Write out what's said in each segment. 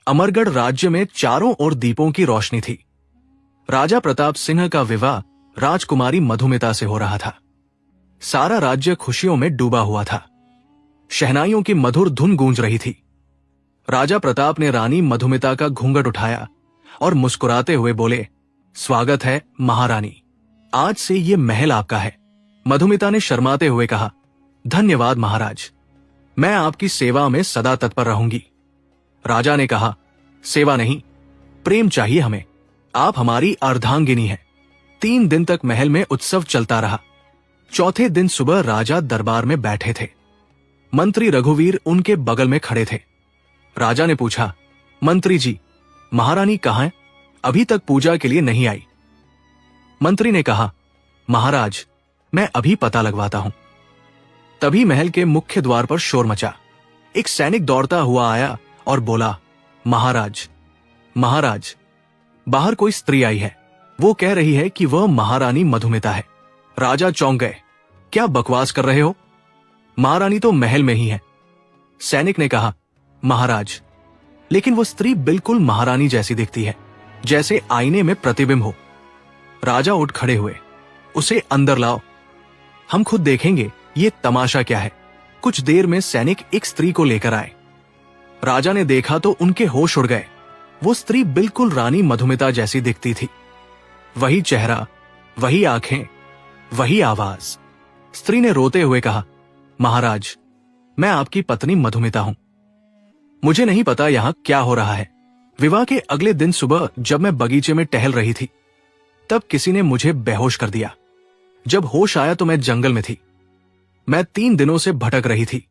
अमरगढ़ राज्य में चारों ओर दीपों की रोशनी थी। राजा प्रताप सिंह का विवाह राजकुमारी मधुमिता से हो रहा था। सारा राज्य खुशियों में डूबा हुआ था। शहनाइयों की मधुर धुन गूंज रही थी। राजा प्रताप ने रानी मधुमिता का घूंघट उठाया और मुस्कुराते हुए बोले, स्वागत है महारानी, आज से ये महल आपका है। मधुमिता ने शर्माते हुए कहा, धन्यवाद महाराज, मैं आपकी सेवा में सदा तत्पर रहूंगी। राजा ने कहा, सेवा नहीं, प्रेम चाहिए हमें। आप हमारी अर्धांगिनी हैं। 3 दिन तक महल में उत्सव चलता रहा। चौथे दिन सुबह राजा दरबार में बैठे थे। मंत्री रघुवीर उनके बगल में खड़े थे। राजा ने पूछा, मंत्री जी, महारानी कहाँ है? अभी तक पूजा के लिए नहीं आई। मंत्री ने कहा, महाराज, मैं अभी पता लगवाता हूं। तभी महल के मुख्य द्वार पर शोर मचा। एक सैनिक दौड़ता हुआ आया और बोला, महाराज, महाराज, बाहर कोई स्त्री आई है। वो कह रही है कि वह महारानी मधुमिता है। राजा चौंक गए। क्या बकवास कर रहे हो? महारानी तो महल में ही है। सैनिक ने कहा, महाराज, लेकिन वो स्त्री बिल्कुल महारानी जैसी दिखती है, जैसे आईने में प्रतिबिंब हो। राजा उठ खड़े हुए। उसे अंदर लाओ, हम खुद देखेंगे ये तमाशा क्या है। कुछ देर में सैनिक एक स्त्री को लेकर आए। राजा ने देखा तो उनके होश उड़ गए। वो स्त्री बिल्कुल रानी मधुमिता जैसी दिखती थी। वही चेहरा, वही आंखें, वही आवाज। स्त्री ने रोते हुए कहा, महाराज, मैं आपकी पत्नी मधुमिता हूं। मुझे नहीं पता यहां क्या हो रहा है। विवाह के अगले दिन सुबह जब मैं बगीचे में टहल रही थी, तब किसी ने मुझे बेहोश कर दिया। जब होश आया तो मैं जंगल में थी। मैं 3 दिनों से भटक रही थी।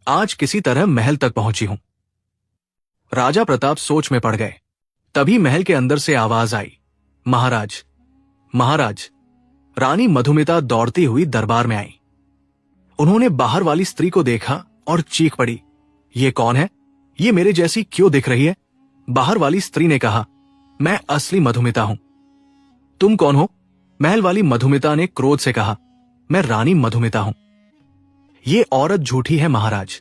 आज किसी तरह महल तक पहुंची हूं। राजा प्रताप सोच में पड़ गए। तभी महल के अंदर से आवाज आई, महाराज, महाराज। रानी मधुमिता दौड़ती हुई दरबार में आई। उन्होंने बाहर वाली स्त्री को देखा और चीख पड़ी, ये कौन है? ये मेरे जैसी क्यों दिख रही है? बाहर वाली स्त्री ने कहा, मैं असली मधुमिता हूं। तुम कौन हो? महल वाली मधुमिता ने क्रोध से कहा, मैं रानी मधुमिता हूं। ये औरत झूठी है महाराज,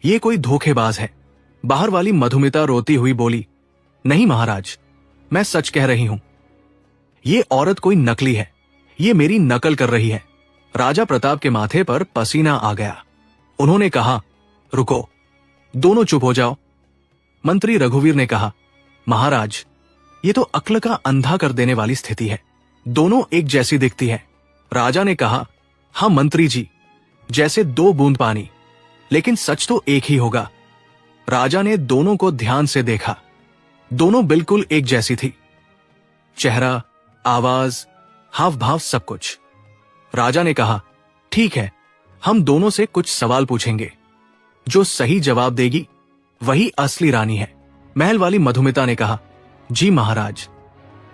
ये कोई धोखेबाज है। बाहर वाली मधुमिता रोती हुई बोली, नहीं महाराज, मैं सच कह रही हूं। ये औरत कोई नकली है, ये मेरी नकल कर रही है। राजा प्रताप के माथे पर पसीना आ गया। उन्होंने कहा, रुको, दोनों चुप हो जाओ। मंत्री रघुवीर ने कहा, महाराज, ये तो अक्ल का अंधा कर देने वाली स्थिति है। दोनों एक जैसी दिखती है। राजा ने कहा, हाँ मंत्री जी, जैसे 2 बूंद पानी, लेकिन सच तो एक ही होगा। राजा ने दोनों को ध्यान से देखा। दोनों बिल्कुल एक जैसी थी। चेहरा, आवाज, हाव भाव, सब कुछ। राजा ने कहा, ठीक है, हम दोनों से कुछ सवाल पूछेंगे। जो सही जवाब देगी वही असली रानी है। महल वाली मधुमिता ने कहा, जी महाराज,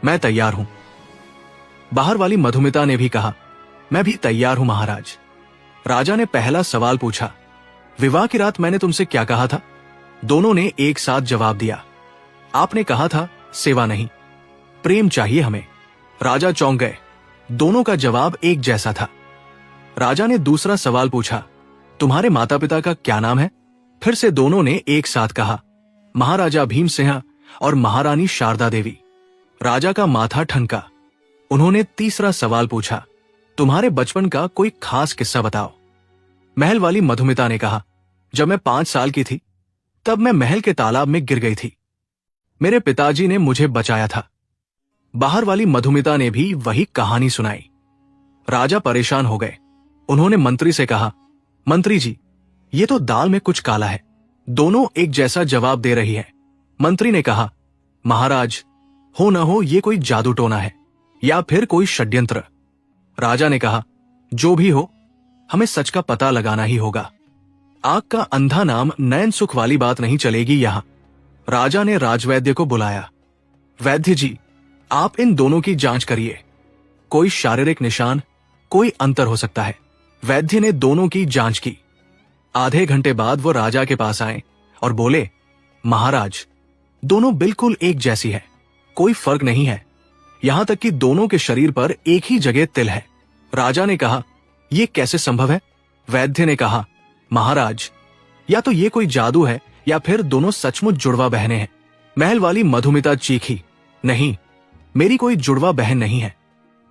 मैं तैयार हूं। बाहर वाली मधुमिता ने भी कहा, मैं भी तैयार हूं महाराज। राजा ने पहला सवाल पूछा, विवाह की रात मैंने तुमसे क्या कहा था? दोनों ने एक साथ जवाब दिया, आपने कहा था सेवा नहीं, प्रेम चाहिए हमें। राजा चौंक गए। दोनों का जवाब एक जैसा था। राजा ने दूसरा सवाल पूछा, तुम्हारे माता पिता का क्या नाम है? फिर से दोनों ने एक साथ कहा, महाराजा भीमसिंह और महारानी शारदा देवी। राजा का माथा ठनका। उन्होंने तीसरा सवाल पूछा, तुम्हारे बचपन का कोई खास किस्सा बताओ। महल वाली मधुमिता ने कहा, जब मैं 5 साल की थी तब मैं महल के तालाब में गिर गई थी। मेरे पिताजी ने मुझे बचाया था। बाहर वाली मधुमिता ने भी वही कहानी सुनाई। राजा परेशान हो गए। उन्होंने मंत्री से कहा, मंत्री जी, ये तो दाल में कुछ काला है। दोनों एक जैसा जवाब दे रही है। मंत्री ने कहा, महाराज, हो न हो ये कोई जादू टोना है या फिर कोई षड्यंत्र। राजा ने कहा, जो भी हो, हमें सच का पता लगाना ही होगा। आग का अंधा नाम नयन सुख वाली बात नहीं चलेगी यहां। राजा ने राजवैद्य को बुलाया। वैद्य जी, आप इन दोनों की जांच करिए। कोई शारीरिक निशान, कोई अंतर हो सकता है। वैद्य ने दोनों की जांच की। आधे घंटे बाद वो राजा के पास आए और बोले, महाराज, दोनों बिल्कुल एक जैसी है, कोई फर्क नहीं है। यहां तक कि दोनों के शरीर पर एक ही जगह तिल है। राजा ने कहा, यह कैसे संभव है? वैद्य ने कहा, महाराज, या तो ये कोई जादू है या फिर दोनों सचमुच जुड़वा बहनें हैं? महल वाली मधुमिता चीखी, नहीं, मेरी कोई जुड़वा बहन नहीं है,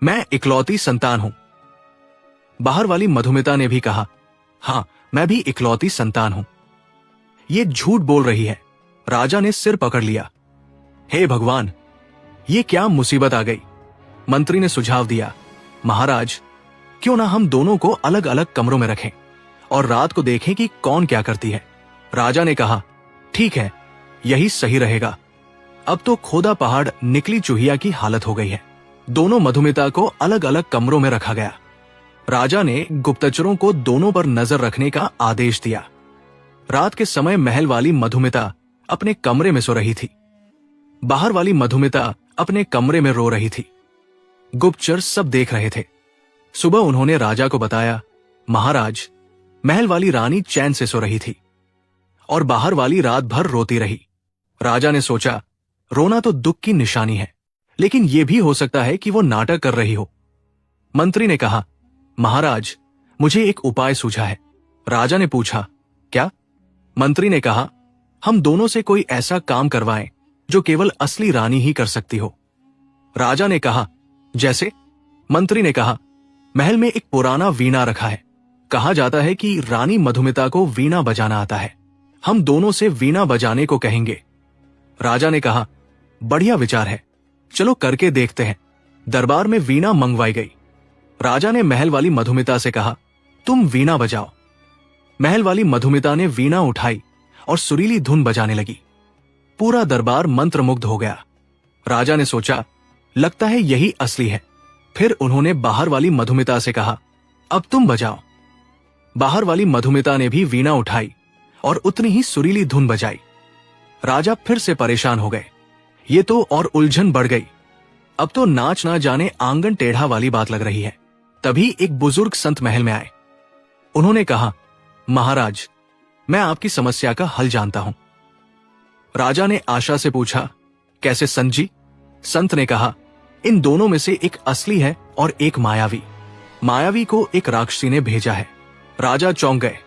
मैं इकलौती संतान हूं। बाहर वाली मधुमिता ने भी कहा, हां, मैं भी इकलौती संतान हूं। ये झूठ बोल रही है। राजा ने सिर पकड़ लिया। हे भगवान, ये क्या मुसीबत आ गई। मंत्री ने सुझाव दिया, महाराज, क्यों ना हम दोनों को अलग अलग कमरों में रखें और रात को देखें कि कौन क्या करती है। राजा ने कहा, ठीक है, यही सही रहेगा। अब तो खोदा पहाड़ निकली चूहिया की हालत हो गई है। दोनों मधुमिता को अलग अलग कमरों में रखा गया। राजा ने गुप्तचरों को दोनों पर नजर रखने का आदेश दिया। रात के समय महल वाली मधुमिता अपने कमरे में सो रही थी। बाहर वाली मधुमिता अपने कमरे में रो रही थी। गुप्तचर सब देख रहे थे। सुबह उन्होंने राजा को बताया, महाराज, महल वाली रानी चैन से सो रही थी और बाहर वाली रात भर रोती रही। राजा ने सोचा, रोना तो दुख की निशानी है, लेकिन यह भी हो सकता है कि वो नाटक कर रही हो। मंत्री ने कहा, महाराज, मुझे एक उपाय सूझा है। राजा ने पूछा, क्या? मंत्री ने कहा, हम दोनों से कोई ऐसा काम करवाएं जो केवल असली रानी ही कर सकती हो। राजा ने कहा, जैसे? मंत्री ने कहा, महल में एक पुराना वीणा रखा है। कहा जाता है कि रानी मधुमिता को वीणा बजाना आता है। हम दोनों से वीणा बजाने को कहेंगे। राजा ने कहा, बढ़िया विचार है, चलो करके देखते हैं। दरबार में वीणा मंगवाई गई। राजा ने महल वाली मधुमिता से कहा, तुम वीणा बजाओ। महल वाली मधुमिता ने वीणा उठाई और सुरीली धुन बजाने लगी। पूरा दरबार मंत्रमुग्ध हो गया। राजा ने सोचा, लगता है यही असली है। फिर उन्होंने बाहर वाली मधुमिता से कहा, अब तुम बजाओ। बाहर वाली मधुमिता ने भी वीणा उठाई और उतनी ही सुरीली धुन बजाई। राजा फिर से परेशान हो गए। ये तो और उलझन बढ़ गई। अब तो नाच ना जाने आंगन टेढ़ा वाली बात लग रही है। तभी एक बुजुर्ग संत महल में आए। उन्होंने कहा, महाराज, मैं आपकी समस्या का हल जानता हूं। राजा ने आशा से पूछा, कैसे संत जी? संत ने कहा, इन दोनों में से एक असली है और एक मायावी। मायावी को एक राक्षसी ने भेजा है। राजा चौंक गए।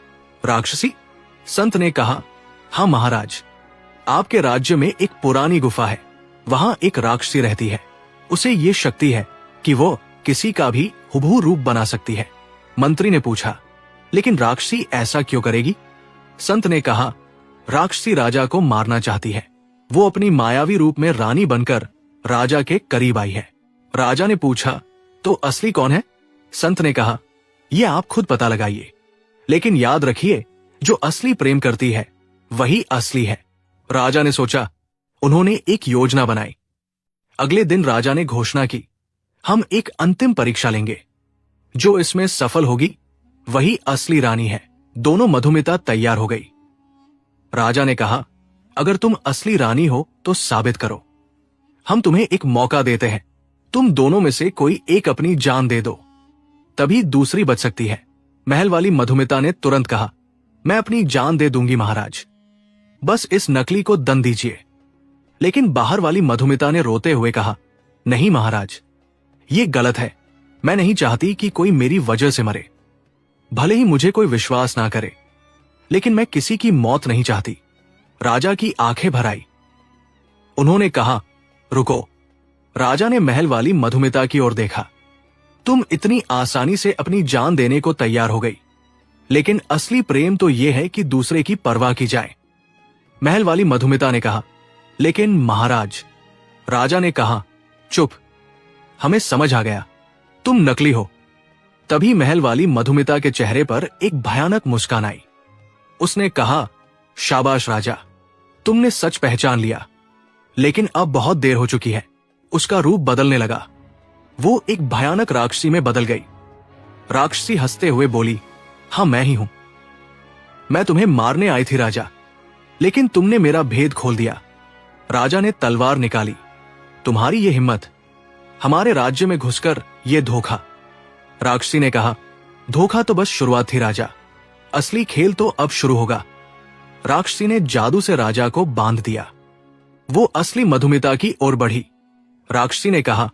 राक्षसी? संत ने कहा, हां महाराज, आपके राज्य में एक पुरानी गुफा है। वहां एक राक्षसी रहती है। उसे ये शक्ति है कि वो किसी का भी हुबहू रूप बना सकती है। मंत्री ने पूछा, लेकिन राक्षसी ऐसा क्यों करेगी? संत ने कहा, राक्षसी राजा को मारना चाहती है। वो अपनी मायावी रूप में रानी बनकर राजा के करीब आई है। राजा ने पूछा, तो असली कौन है? संत ने कहा, यह आप खुद पता लगाइए, लेकिन याद रखिए, जो असली प्रेम करती है वही असली है। राजा ने सोचा। उन्होंने एक योजना बनाई। अगले दिन राजा ने घोषणा की, हम एक अंतिम परीक्षा लेंगे। जो इसमें सफल होगी वही असली रानी है। दोनों मधुमिता तैयार हो गई। राजा ने कहा, अगर तुम असली रानी हो तो साबित करो। हम तुम्हें एक मौका देते हैं। तुम दोनों में से कोई एक अपनी जान दे दो, तभी दूसरी बच सकती है। महल वाली मधुमिता ने तुरंत कहा, मैं अपनी जान दे दूंगी महाराज, बस इस नकली को दंड दीजिए। लेकिन बाहर वाली मधुमिता ने रोते हुए कहा, नहीं महाराज, ये गलत है। मैं नहीं चाहती कि कोई मेरी वजह से मरे। भले ही मुझे कोई विश्वास ना करे, लेकिन मैं किसी की मौत नहीं चाहती। राजा की आंखें भर आई। उन्होंने कहा, रुको। राजा ने महल वाली मधुमिता की ओर देखा। तुम इतनी आसानी से अपनी जान देने को तैयार हो गई, लेकिन असली प्रेम तो यह है कि दूसरे की परवाह की जाए। महल वाली मधुमिता ने कहा, लेकिन महाराज। राजा ने कहा, चुप, हमें समझ आ गया, तुम नकली हो। तभी महल वाली मधुमिता के चेहरे पर एक भयानक मुस्कान आई। उसने कहा, शाबाश राजा, तुमने सच पहचान लिया, लेकिन अब बहुत देर हो चुकी है। उसका रूप बदलने लगा। वो एक भयानक राक्षसी में बदल गई। राक्षसी हंसते हुए बोली, हां, मैं ही हूं। मैं तुम्हें मारने आई थी राजा, लेकिन तुमने मेरा भेद खोल दिया। राजा ने तलवार निकाली। तुम्हारी ये हिम्मत, हमारे राज्य में घुसकर ये धोखा। राक्षसी ने कहा, धोखा तो बस शुरुआत थी राजा, असली खेल तो अब शुरू होगा। राक्षसी ने जादू से राजा को बांध दिया। वो असली मधुमिता की ओर बढ़ी। राक्षसी ने कहा,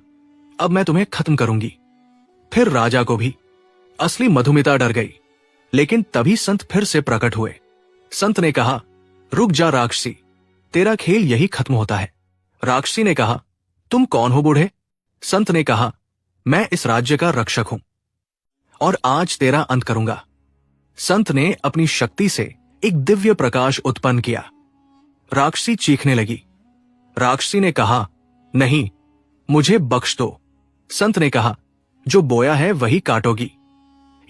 अब मैं तुम्हें खत्म करूंगी। फिर राजा को भी। असली मधुमिता डर गई, लेकिन तभी संत फिर से प्रकट हुए। संत ने कहा, रुक जा राक्षसी, तेरा खेल यही खत्म होता है। राक्षसी ने कहा, तुम कौन हो बूढ़े? संत ने कहा, मैं इस राज्य का रक्षक हूं और आज तेरा अंत करूंगा। संत ने अपनी शक्ति से एक दिव्य प्रकाश उत्पन्न किया। राक्षसी चीखने लगी। राक्षसी ने कहा, नहीं, मुझे बख्श दो। संत ने कहा, जो बोया है वही काटोगी,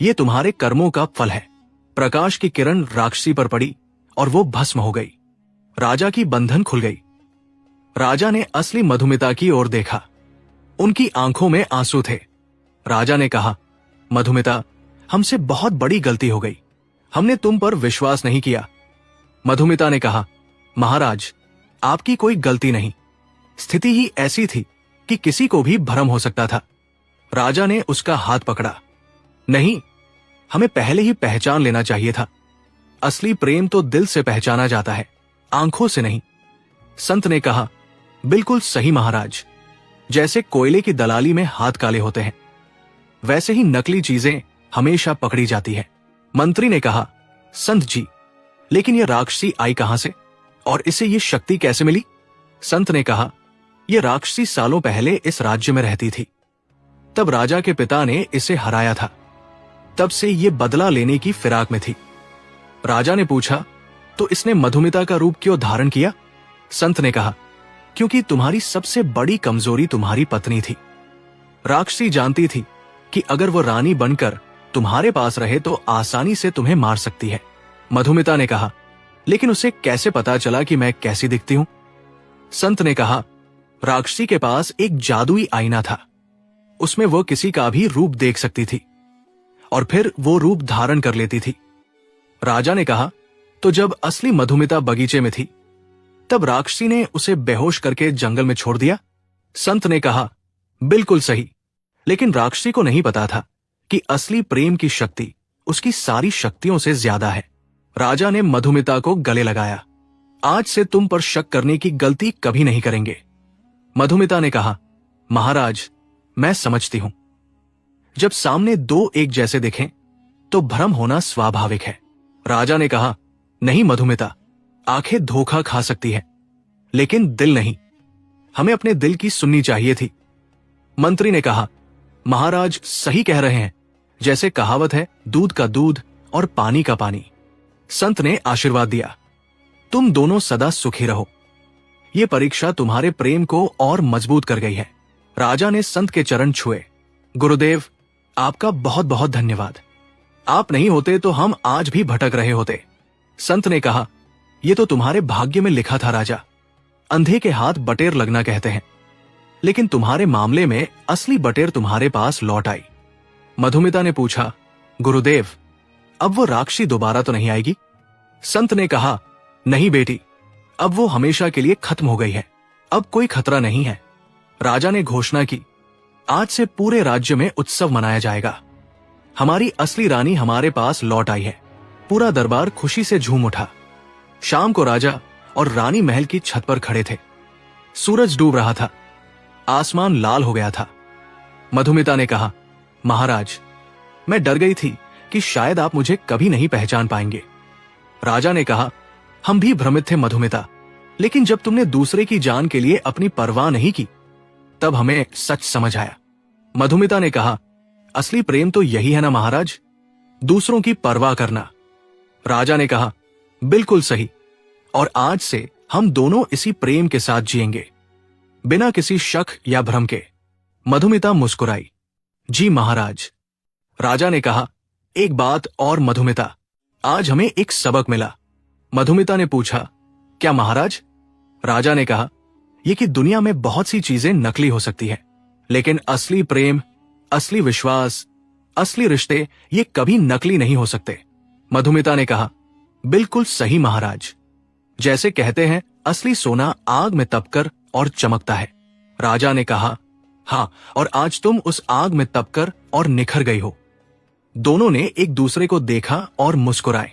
ये तुम्हारे कर्मों का फल है। प्रकाश की किरण राक्षसी पर पड़ी और वो भस्म हो गई। राजा की बंधन खुल गई। राजा ने असली मधुमिता की ओर देखा। उनकी आंखों में आंसू थे। राजा ने कहा, मधुमिता, हमसे बहुत बड़ी गलती हो गई, हमने तुम पर विश्वास नहीं किया। मधुमिता ने कहा, महाराज, आपकी कोई गलती नहीं, स्थिति ही ऐसी थी कि किसी को भी भ्रम हो सकता था। राजा ने उसका हाथ पकड़ा। नहीं, हमें पहले ही पहचान लेना चाहिए था। असली प्रेम तो दिल से पहचाना जाता है, आंखों से नहीं। संत ने कहा, बिल्कुल सही महाराज। जैसे कोयले की दलाली में हाथ काले होते हैं, वैसे ही नकली चीजें हमेशा पकड़ी जाती है। मंत्री ने कहा, संत जी, लेकिन यह राक्षसी आई कहां से और इसे ये शक्ति कैसे मिली? संत ने कहा, यह राक्षसी सालों पहले इस राज्य में रहती थी। तब राजा के पिता ने इसे हराया था। तब से ये बदला लेने की फिराक में थी। राजा ने पूछा, तो इसने मधुमिता का रूप क्यों धारण किया? संत ने कहा, क्योंकि तुम्हारी सबसे बड़ी कमजोरी तुम्हारी पत्नी थी। राक्षसी जानती थी कि अगर वो रानी बनकर तुम्हारे पास रहे तो आसानी से तुम्हें मार सकती है। मधुमिता ने कहा, लेकिन उसे कैसे पता चला कि मैं कैसी दिखती हूं? संत ने कहा, राक्षसी के पास एक जादुई आईना था, उसमें वो किसी का भी रूप देख सकती थी और फिर वो रूप धारण कर लेती थी। राजा ने कहा, तो जब असली मधुमिता बगीचे में थी तब राक्षसी ने उसे बेहोश करके जंगल में छोड़ दिया? संत ने कहा, बिल्कुल सही, लेकिन राक्षसी को नहीं पता था कि असली प्रेम की शक्ति उसकी सारी शक्तियों से ज्यादा है। राजा ने मधुमिता को गले लगाया। आज से तुम पर शक करने की गलती कभी नहीं करेंगे। मधुमिता ने कहा, महाराज, मैं समझती हूं, जब सामने दो एक जैसे दिखें तो भ्रम होना स्वाभाविक है। राजा ने कहा, नहीं मधुमिता, आंखें धोखा खा सकती है लेकिन दिल नहीं। हमें अपने दिल की सुननी चाहिए थी। मंत्री ने कहा, महाराज सही कह रहे हैं, जैसे कहावत है, दूध का दूध और पानी का पानी। संत ने आशीर्वाद दिया, तुम दोनों सदा सुखी रहो। ये परीक्षा तुम्हारे प्रेम को और मजबूत कर गई है। राजा ने संत के चरण छुए। गुरुदेव, आपका बहुत बहुत धन्यवाद। आप नहीं होते तो हम आज भी भटक रहे होते। संत ने कहा, ये तो तुम्हारे भाग्य में लिखा था राजा। अंधे के हाथ बटेर लगना कहते हैं, लेकिन तुम्हारे मामले में असली बटेर तुम्हारे पास लौट आई। मधुमिता ने पूछा, गुरुदेव, अब वो राक्षसी दोबारा तो नहीं आएगी? संत ने कहा, नहीं बेटी, अब वो हमेशा के लिए खत्म हो गई है। अब कोई खतरा नहीं है। राजा ने घोषणा की, आज से पूरे राज्य में उत्सव मनाया जाएगा। हमारी असली रानी हमारे पास लौट आई है। पूरा दरबार खुशी से झूम उठा। शाम को राजा और रानी महल की छत पर खड़े थे। सूरज डूब रहा था, आसमान लाल हो गया था। मधुमिता ने कहा, महाराज, मैं डर गई थी कि शायद आप मुझे कभी नहीं पहचान पाएंगे। राजा ने कहा, हम भी भ्रमित थे मधुमिता, लेकिन जब तुमने दूसरे की जान के लिए अपनी परवाह नहीं की तब हमें सच समझ आया। मधुमिता ने कहा, असली प्रेम तो यही है ना महाराज, दूसरों की परवाह करना। राजा ने कहा, बिल्कुल सही, और आज से हम दोनों इसी प्रेम के साथ जिएंगे, बिना किसी शक या भ्रम के। मधुमिता मुस्कुराई, जी महाराज। राजा ने कहा, एक बात और मधुमिता, आज हमें एक सबक मिला। मधुमिता ने पूछा, क्या महाराज? राजा ने कहा, यह कि दुनिया में बहुत सी चीजें नकली हो सकती है, लेकिन असली प्रेम, असली विश्वास, असली रिश्ते ये कभी नकली नहीं हो सकते। मधुमिता ने कहा, बिल्कुल सही महाराज। जैसे कहते हैं, असली सोना आग में तपकर और चमकता है। राजा ने कहा, हाँ, और आज तुम उस आग में तपकर और निखर गई हो। दोनों ने एक दूसरे को देखा और मुस्कुराए।